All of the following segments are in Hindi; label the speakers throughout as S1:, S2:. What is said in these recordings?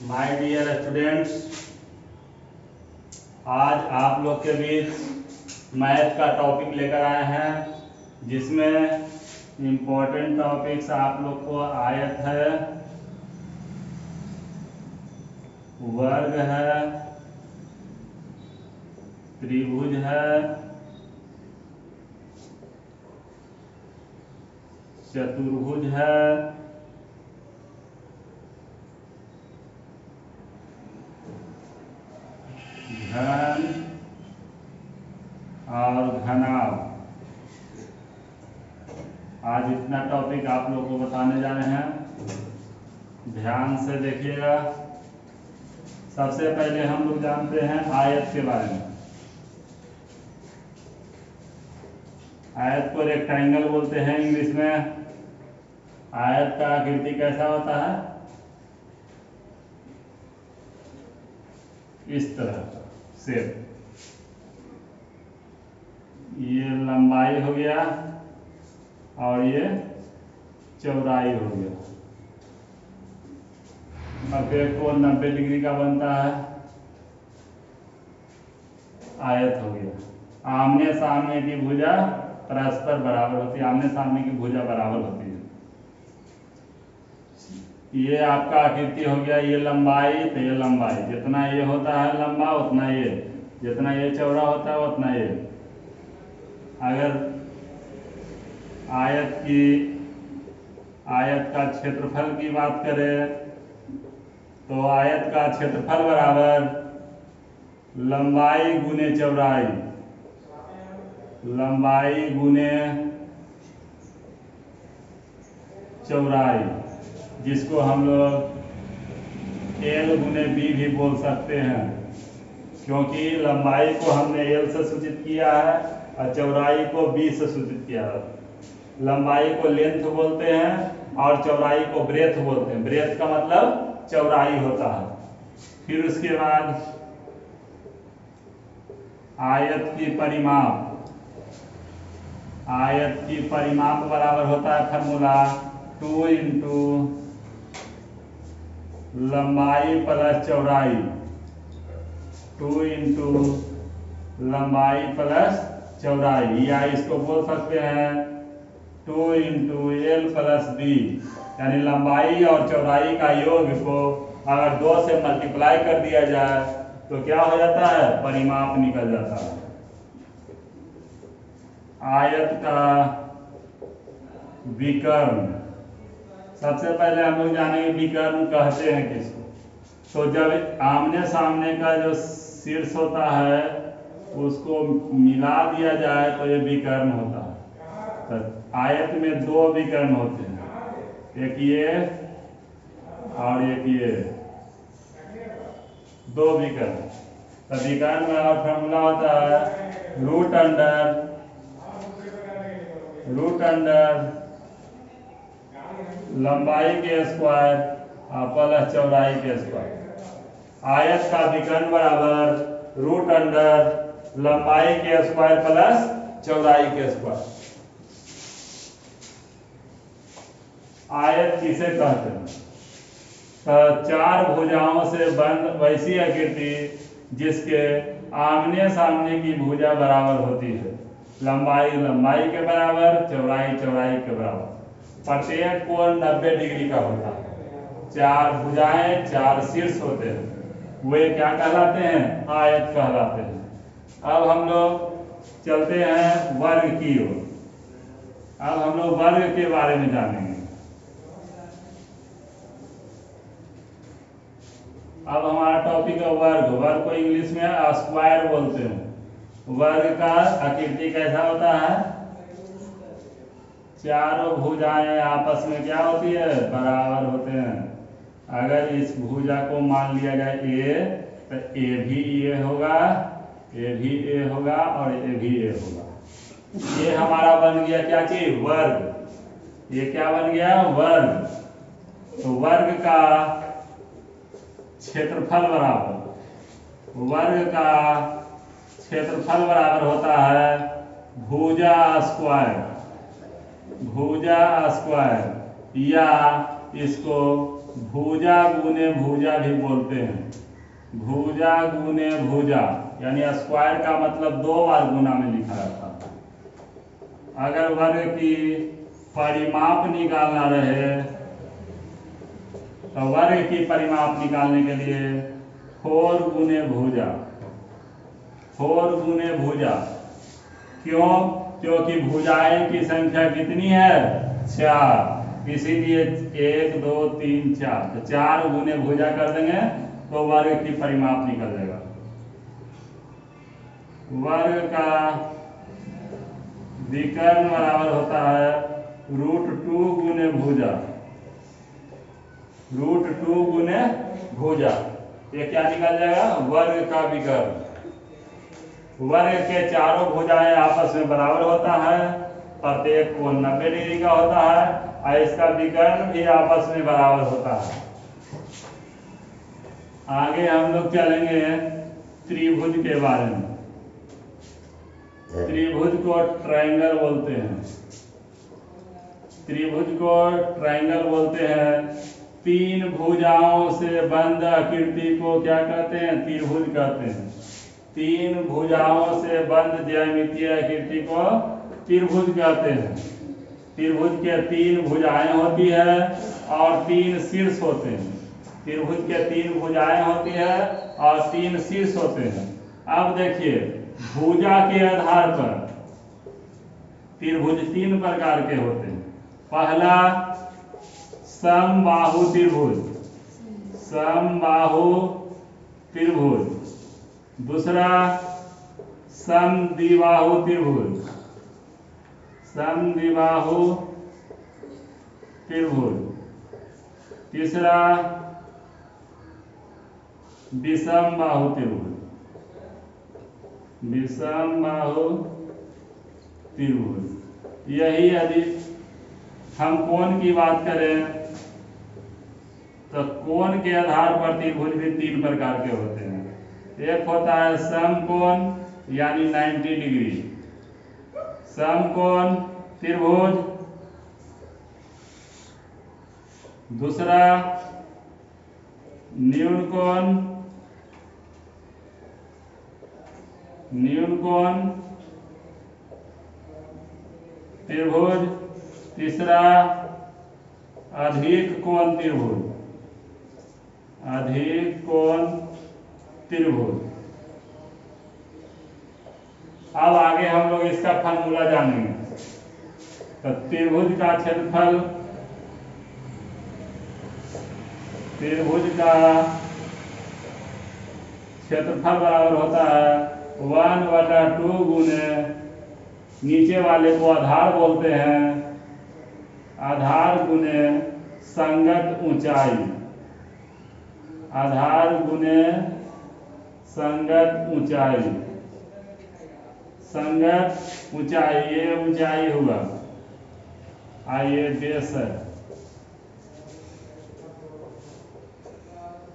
S1: माय डियर स्टूडेंट्स, आज आप लोग के बीच मैथ का टॉपिक लेकर आए हैं जिसमें इम्पोर्टेंट टॉपिक्स आप लोग को आयत है, वर्ग है, त्रिभुज है, चतुर्भुज है, घन और घनाभ। आज इतना टॉपिक आप लोग को बताने जा रहे हैं, ध्यान से देखिएगा। सबसे पहले हम लोग जानते हैं आयत के बारे में। आयत को रेक्टेंगल बोलते हैं इंग्लिश में। आयत का आकृति कैसा होता है? इस तरह शेप। ये लंबाई हो गया और ये चौड़ाई हो गया। 90 को 90 डिग्री का बनता है, आयत हो गया। आमने सामने की भुजा परस्पर बराबर होती है, आमने सामने की भुजा बराबर होती है। ये आपका आकृति हो गया, ये लंबाई, तो ये लंबाई जितना ये होता है लंबा उतना ये, जितना ये चौड़ा होता है उतना ये। अगर आयत का क्षेत्रफल की बात करें तो आयत का क्षेत्रफल बराबर लंबाई गुने चौड़ाई, लंबाई गुने चौड़ाई, जिसको हम लोग एल गुने बी भी बोल सकते हैं, क्योंकि लंबाई को हमने एल से सूचित किया है और चौड़ाई को बी से सूचित किया है। लंबाई को लेंथ बोलते हैं और चौड़ाई को ब्रेथ बोलते हैं। ब्रेथ का मतलब चौड़ाई होता है। फिर उसके बाद आयत की परिमाप, आयत की परिमाप बराबर होता है फॉर्मूला 2 इंटू लंबाई प्लस चौड़ाई, 2 इंटू लंबाई प्लस चौड़ाई, या इसको बोल सकते हैं 2 इंटू एल प्लस बी, यानी लंबाई और चौड़ाई का योग को अगर 2 से मल्टीप्लाई कर दिया जाए तो क्या हो जाता है? परिमाप निकल जाता है। आयत का विकर्ण, सबसे पहले हम लोग जानेंगे विकर्ण कहते हैं किसको। तो जब आमने सामने का जो शीर्ष होता है उसको मिला दिया जाए तो ये विकर्ण होता है। तो आयत में 2 विकर्ण होते हैं, एक ये और एक ये, 2 विकर्ण। तो विकर्ण का फॉर्मूला होता है रूट अंडर लंबाई के स्क्वायर प्लस चौड़ाई के स्क्वायर। आयत का विकर्ण बराबर रूट अंडर लंबाई के स्क्वायर प्लस चौड़ाई के स्क्वायर। आयत किसे कहते हैं? तो 4 भुजाओं से बंद वैसी आकृति जिसके आमने सामने की भुजा बराबर होती है, लंबाई लंबाई के बराबर, चौड़ाई चौड़ाई के बराबर। प्रत्येक कोण 90 डिग्री का होता है। 4 भुजाएं, 4 शीर्ष होते हैं, वे क्या कहलाते हैं? आयत कहलाते हैं। अब हम लोग चलते हैं वर्ग की ओर। अब हम लोग वर्ग के बारे में जानेंगे। अब हमारा टॉपिक है वर्ग। वर्ग को इंग्लिश में स्क्वायर बोलते हैं। वर्ग का आकृति कैसा होता है? चारों भुजाएं आपस में क्या होती है? बराबर होते हैं। अगर इस भुजा को मान लिया जाए ए, तो ए भी ए होगा, ए भी ए होगा और ए भी ए होगा। ये हमारा बन गया क्या चीज? वर्ग। ये क्या बन गया? वर्ग। तो वर्ग का क्षेत्रफल बराबर, वर्ग का क्षेत्रफल बराबर होता है भुजा स्क्वायर, भुजा स्क्वायर, या इसको भुजा गुने भुजा भी बोलते हैं। भुजा गुने भुजा यानी स्क्वायर का मतलब 2 बार गुना में लिखा रहता है। अगर वर्ग की परिमाप निकालना रहे तो वर्ग की परिमाप निकालने के लिए 4 गुने भुजा, 4 गुने भुजा। क्यों? क्योंकि भुजाएं की संख्या कितनी है? 4, इसीलिए 1 2 3 4, तो 4 गुने भुजा कर देंगे तो वर्ग की परिमाप निकल जाएगा। वर्ग का विकर्ण बराबर होता है √2 गुने भुजा, √2 गुने भुजा। ये क्या निकल जाएगा? वर्ग का विकर्ण। वर्ग के चारों भुजाएं आपस में बराबर होता है, प्रत्येक कोण 90 डिग्री का होता है और इसका विकर्ण भी आपस में बराबर होता है। आगे हम लोग चलेंगे त्रिभुज के बारे में। त्रिभुज को ट्रायंगल बोलते हैं। त्रिभुज को ट्रायंगल बोलते हैं। 3 भुजाओं से बंद आकृति को क्या कहते हैं? त्रिभुज कहते हैं। 3 भुजाओं से बंद ज्यामितीय आकृति को त्रिभुज कहते हैं। त्रिभुज के 3 भुजाएं होती है और 3 शीर्ष होते हैं। त्रिभुज के 3 भुजाएं होती है और 3 शीर्ष होते हैं। अब देखिए, भुजा के आधार पर त्रिभुज 3 प्रकार के होते हैं। पहला समबाहु त्रिभुज, समबाहु त्रिभुज। दूसरा समद्विबाहु त्रिभुज, समद्विबाहु त्रिभुज। तीसरा विषमबाहु त्रिभुज, विषमबाहु त्रिभुज। यही यदि हम कोण की बात करें तो कोण के आधार पर त्रिभुज भी 3 प्रकार के होते हैं। एक होता है समकोण यानी 90 डिग्री, समकोण त्रिभुज। दूसरा न्यून कोण, न्यून कोण त्रिभुज। तीसरा अधिक कोण त्रिभुज, अधिक कोण त्रिभुज। अब आगे हम लोग इसका फॉर्मूला जानेंगे। तो त्रिभुज का क्षेत्रफल, त्रिभुज का क्षेत्रफल बराबर होता है 1/2 गुने, नीचे वाले को आधार बोलते हैं, आधार गुने संगत ऊंचाई, आधार गुने संगत ऊंचाई। संगत ऊंचाई, ये ऊंचाई हुआ और ये बेस है।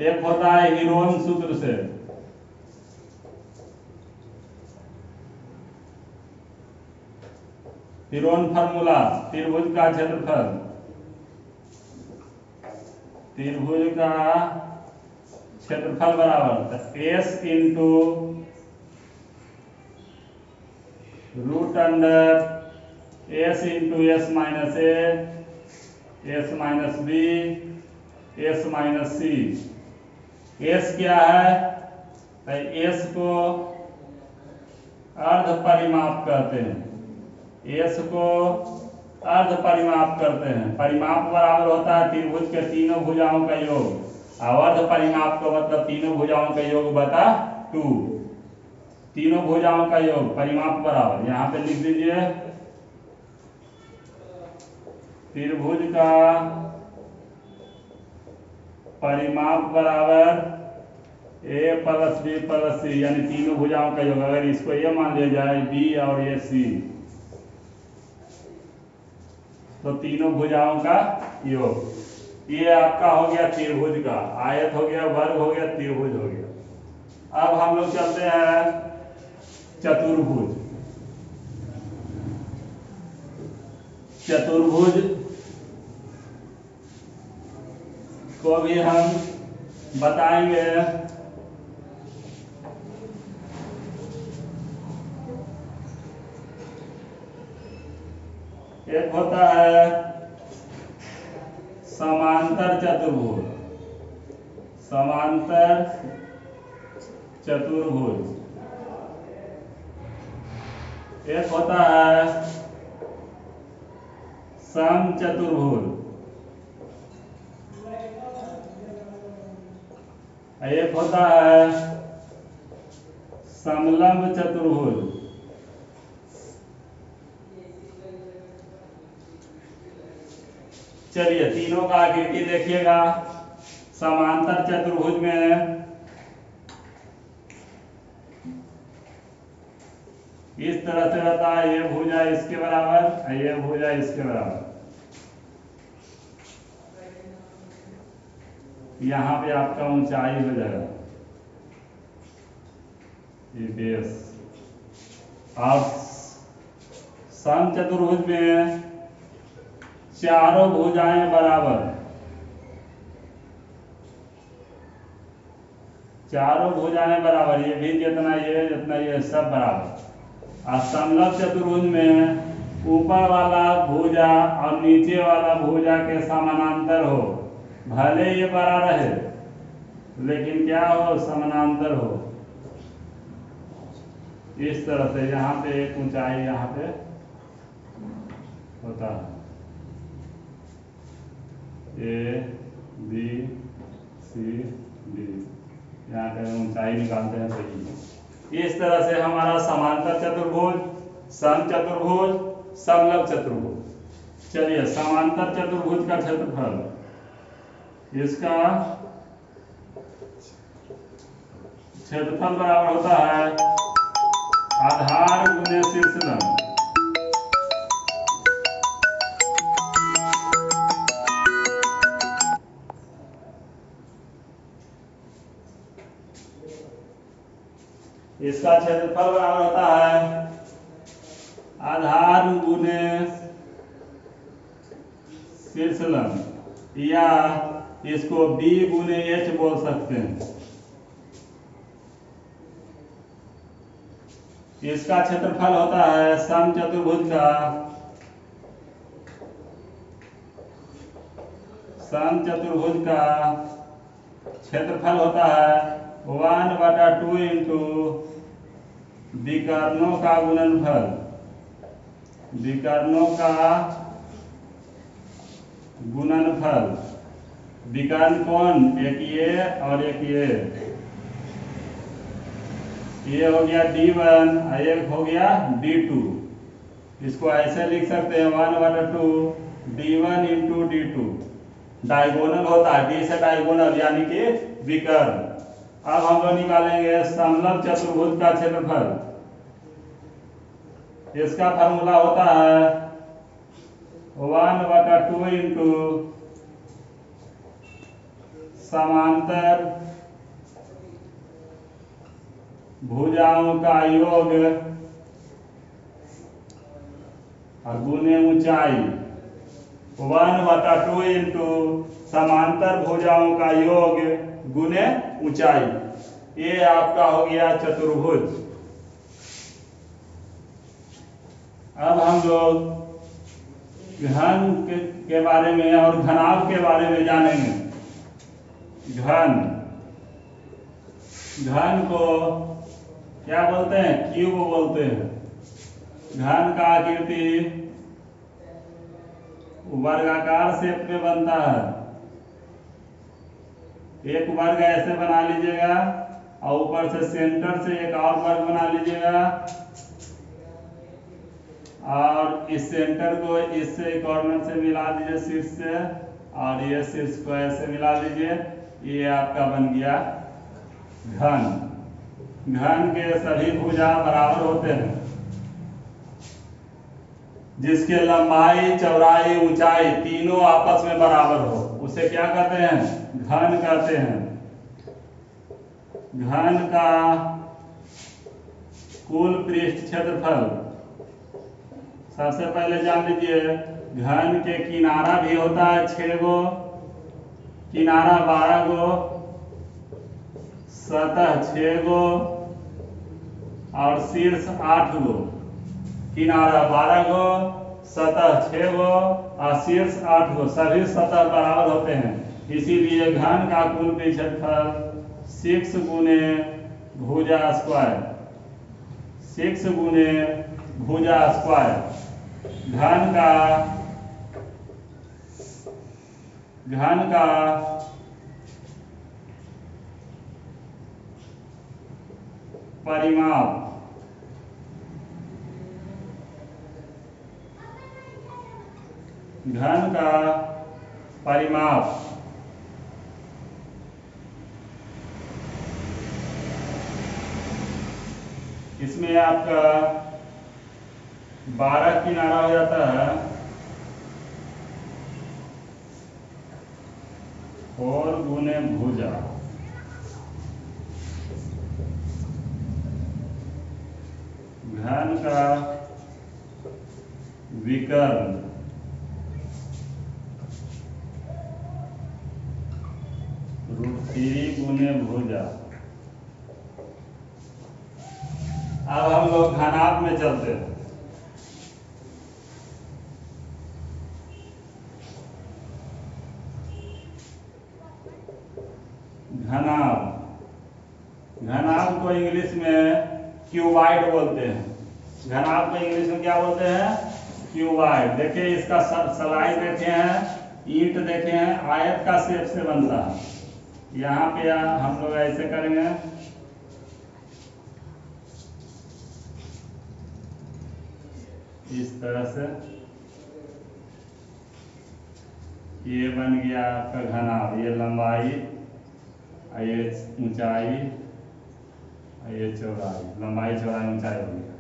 S1: एक होता है हीरोन सूत्र से, हीरोन फार्मूला। त्रिभुज का क्षेत्रफल, त्रिभुज का क्षेत्रफल बराबर S into √S into S minus A, S minus B, S minus C। S क्या है? तो S को अर्ध परिमाप कहते हैं। S को अर्ध परिमाप करते हैं। परिमाप बराबर होता है त्रिभुज के तीनों भुजाओं का योग और अर्ध परिमाप का मतलब तीनों भुजाओं का योग बटा 2। तीनों भुजाओं का योग परिमाप बराबर, यहाँ पे लिख दीजिए त्रिभुज का परिमाप बराबर A plus B plus C, यानी तीनों भुजाओं का योग। अगर इसको ये मान लिया जाए B और ये C, तो तीनों भुजाओं का योग। ये आपका हो गया त्रिभुज का। आयत हो गया, वर्ग हो गया, त्रिभुज हो गया। अब हम लोग चलते हैं चतुर्भुज। चतुर्भुज को को भी हम बताएंगे। एक होता है समांतर चतुर्भुज, समांतर चतुर्भुज। एक होता है समचतुर्भुज। एक होता है समलंब चतुर्भुज। चलिए तीनों का आकृति देखिएगा। समांतर चतुर्भुज में इस तरह से रहता है, ये भुजा इसके बराबर, ये भुजा इसके बराबर। यहाँ पे आपका ऊंचाई हो जाएगा ये बेस। और समचतुर्भुज में चारों भुजाएं बराबर, चारों भुजाएं बराबर, ये भी जितना ये सब बराबर। और समलंब चतुर्भुज में ऊपर वाला भुजा और नीचे वाला भुजा के समानांतर हो, भले ये बड़ा रहे लेकिन क्या हो, समानांतर हो। इस तरह से यहाँ पे एक ऊंचाई यहाँ पे होता है, ए बी सी डी, यहाँ पे ऊंचाई निकालते हैं सही। इस तरह से हमारा समांतर चतुर्भुज, समचतुर्भुज, समलंब चतुर्भुज। चलिए समांतर चतुर्भुज का क्षेत्रफल, इसका क्षेत्रफल बराबर होता है आधार गुने शीर्षलंब। इसका क्षेत्रफल बराबर होता है आधार गुने शीर्षलंब, या इसको b गुने h बोल सकते हैं। इसका क्षेत्रफल होता है समचतुर्भुज का, समचतुर्भुज का क्षेत्रफल होता है 1/2 इंटू विकर्णों का गुणनफल, विकर्णों का गुणनफल। विकर्ण कौन, एक ये और एक ये हो गया d1 और एक हो गया d2। इसको ऐसे लिख सकते हैं 1/2 d1 इंटू d2। डायगोनल होता है, d से डायगोनल यानी कि विकर्ण। अब हम लोग निकालेंगे समलंब चतुर्भुज का क्षेत्रफल। इसका फॉर्मूला होता है 1/2 इंटू समांतर भुजाओं का योग और गुने ऊंचाई। 1/2 इंटू समांतर भुजाओं का योग गुने ऊंचाई। ये आपका हो गया चतुर्भुज। अब हम लोग घन के बारे में और घनाभ के बारे में जानेंगे। घन, घन को क्या बोलते हैं, क्यूब बोलते हैं। घन का आकृति वर्गाकार शेप में बनता है। एक वर्ग ऐसे बना लीजिएगा और ऊपर से सेंटर से एक और वर्ग बना लीजिएगा और इस सेंटर को इससे कॉर्नर से मिला दीजिए शीर्ष से, और ये शीर्ष को ऐसे मिला दीजिए। ये आपका बन गया घन। घन के सभी भुजा बराबर होते हैं, जिसके लंबाई, चौड़ाई, ऊंचाई तीनों आपस में बराबर हो, उसे क्या कहते हैं, घन कहते हैं। घन का कुल पृष्ठ क्षेत्रफल सबसे पहले जान लीजिए। घन के किनारा भी होता है 6 गो किनारा 12 गो, सतह 6 गो और शीर्ष 8 गो। किनारा 12 गो, सतह 6 गो और शीर्ष 8 गो, सभी सतह बराबर होते हैं। इसीलिए घन का कुल क्षेत्रफल 6 गुने भुजा स्क्वायर, 6 गुने भुजा स्क्वायर। घन का परिमाप इसमें आपका 12 किनारा हो जाता है 4 गुने भुजा, घन का विकर्ण √3 गुने भुजा। अब हम लोग घनाभ में चलते हैं। घनाभ को इंग्लिश में क्यूबाइड बोलते हैं। घनाभ को इंग्लिश में क्या बोलते हैं? क्यूबाइड। देखिए इसका सलाई देखे हैं, ईंट देखे हैं, आयत का शेप से बनता है। यहाँ पे हम लोग ऐसे करेंगे, इस तरह से ये बन गया आपका घनाभ। ये लंबाई, ये ऊंचाई, ये चौड़ाई, लंबाई चौड़ाई ऊंचाई हो गया।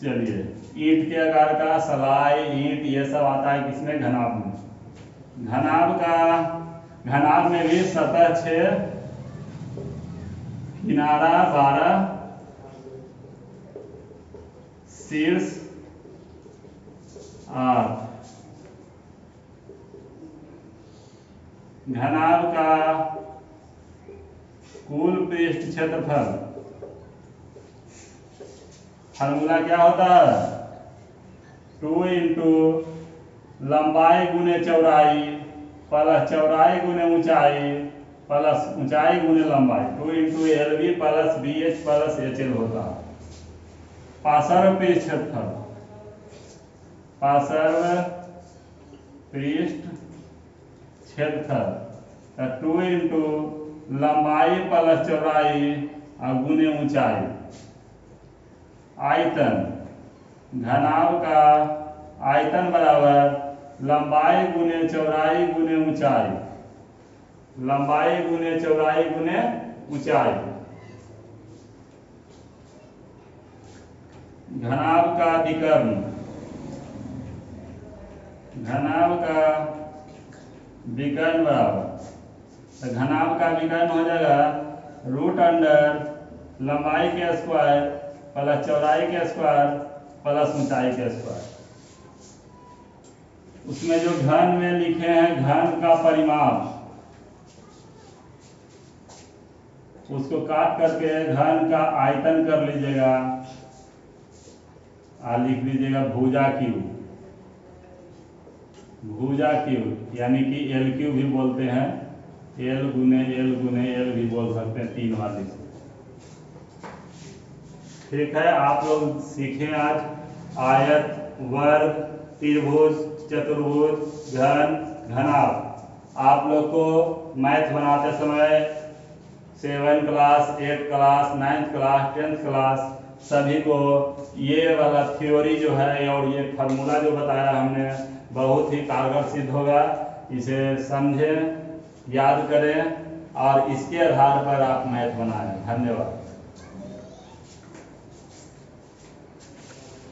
S1: चलिए ईंट के आकार का सलाई, ईंट, ये सब आता है किसमें? घनाभ में। घनाभ में भी सतह 6, किनारा 12, शीर्ष 8। घनाभ का कुल पृष्ठ क्षेत्रफल फार्मूला क्या होता है? 2 इंटू लंबाई गुने चौड़ाई प्लस चौड़ाई गुने ऊंचाई प्लस ऊंचाई गुने लंबाई। 2 into LB plus BH plus HL होता है। पार्श्व पृष्ठ क्षेत्रफल, पार्श्व पृष्ठ क्षेत्रफल 2 इंटू लंबाई प्लस चौड़ाई और गुने ऊंचाई। आयतन, घनाभ का आयतन बराबर लंबाई गुने चौड़ाई गुने ऊंचाई, लंबाई गुने चौड़ाई गुने ऊंचाई। घनाभ का विकर्ण, घनाभ का विकर्ण बराबर, तो घनाभ का विकर्ण हो जाएगा √अंडर लंबाई के स्क्वायर प्लस चौड़ाई के स्क्वायर प्लस ऊंचाई के स्क्वायर। उसमें जो घन में लिखे हैं घन का परिमाप, उसको काट करके घन का आयतन कर लीजिएगा और लिख लीजिएगा भुजा क्यूब। भुजा क्यूब यानी कि L³ भी बोलते हैं, L गुने L भी बोल सकते हैं 3 वाली से। ठीक है, आप लोग सीखें आज आयत, वर्ग, त्रिभुज, चतुर्भुज, घन, घनाभ। आप लोग को मैथ बनाते समय 7 class, 8 class, 9th class, 10th class सभी को ये वाला थ्योरी जो है और ये फार्मूला जो बताया हमने बहुत ही कारगर सिद्ध होगा। इसे समझें, याद करें और इसके आधार पर आप मैथ बनाएं। धन्यवाद।